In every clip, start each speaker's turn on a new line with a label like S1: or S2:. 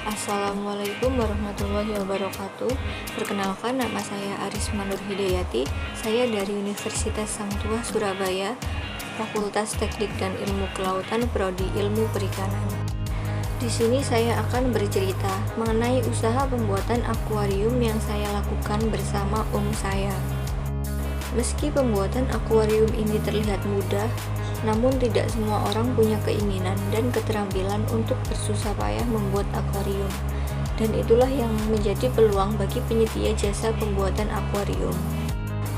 S1: Assalamualaikum warahmatullahi wabarakatuh. Perkenalkan, nama saya Arisma Nur Hidayati. Saya dari Universitas Sang Tuah Surabaya, Fakultas Teknik dan Ilmu Kelautan, Prodi Ilmu Perikanan. Di sini saya akan bercerita mengenai usaha pembuatan akuarium yang saya lakukan bersama om saya. Meski pembuatan akuarium ini terlihat mudah, namun tidak semua orang punya keinginan dan keterampilan untuk bersusah payah membuat akuarium. Dan itulah yang menjadi peluang bagi penyedia jasa pembuatan akuarium.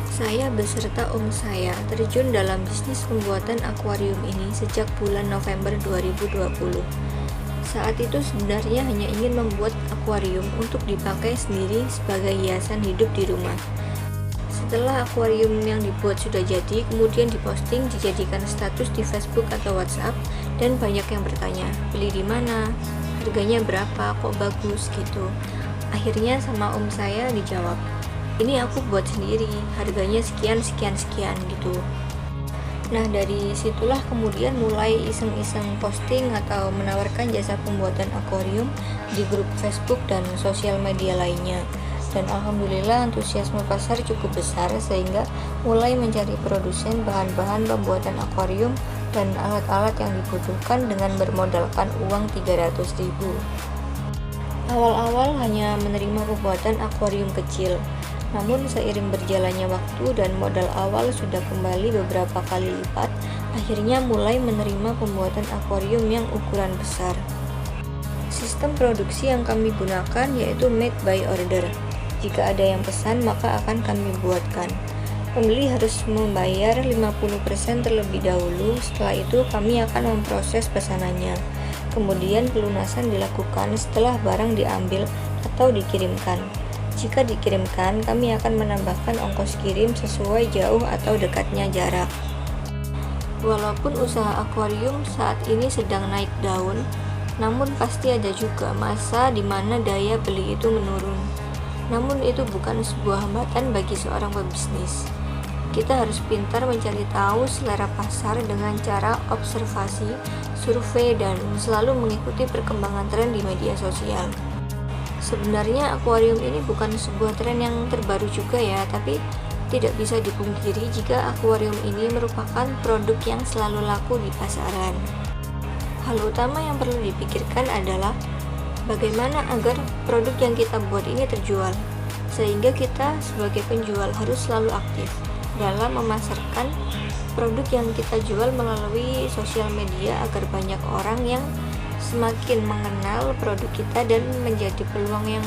S1: Saya beserta om saya terjun dalam bisnis pembuatan akuarium ini sejak bulan November 2020. Saat itu sebenarnya hanya ingin membuat akuarium untuk dipakai sendiri sebagai hiasan hidup di rumah. Setelah akuarium yang dibuat sudah jadi, kemudian diposting, dijadikan status di Facebook atau WhatsApp, dan banyak yang bertanya, beli di mana, harganya berapa, kok bagus gitu. Akhirnya sama om saya dijawab, ini aku buat sendiri, harganya sekian gitu. Nah, dari situlah kemudian mulai iseng-iseng posting atau menawarkan jasa pembuatan akuarium di grup Facebook dan sosial media lainnya. Dan alhamdulillah antusiasme pasar cukup besar sehingga mulai mencari produsen bahan-bahan pembuatan akuarium dan alat-alat yang dibutuhkan dengan bermodalkan uang 300.000. Awal-awal hanya menerima pembuatan akuarium kecil, namun seiring berjalannya waktu dan modal awal sudah kembali beberapa kali lipat, akhirnya mulai menerima pembuatan akuarium yang ukuran besar. Sistem produksi yang kami gunakan yaitu made by order. Jika ada yang pesan, maka akan kami buatkan. Pembeli harus membayar 50% terlebih dahulu, setelah itu kami akan memproses pesanannya. Kemudian pelunasan dilakukan setelah barang diambil atau dikirimkan. Jika dikirimkan, kami akan menambahkan ongkos kirim sesuai jauh atau dekatnya jarak. Walaupun usaha akuarium saat ini sedang naik daun, namun pasti ada juga masa di mana daya beli itu menurun. Namun itu bukan sebuah hambatan bagi seorang pebisnis. Kita harus pintar mencari tahu selera pasar dengan cara observasi, survei, dan selalu mengikuti perkembangan tren di media sosial. Sebenarnya akuarium ini bukan sebuah tren yang terbaru juga ya, tapi tidak bisa dipungkiri jika akuarium ini merupakan produk yang selalu laku di pasaran. Hal utama yang perlu dipikirkan adalah bagaimana agar produk yang kita buat ini terjual, sehingga kita sebagai penjual harus selalu aktif dalam memasarkan produk yang kita jual melalui sosial media agar banyak orang yang semakin mengenal produk kita dan menjadi peluang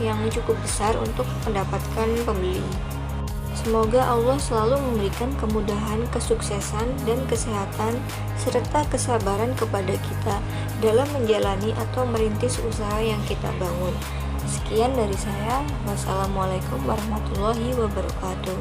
S1: yang cukup besar untuk mendapatkan pembeli. Semoga Allah selalu memberikan kemudahan, kesuksesan, dan kesehatan serta kesabaran kepada kita dalam menjalani atau merintis usaha yang kita bangun. Sekian dari saya. Wassalamualaikum warahmatullahi wabarakatuh.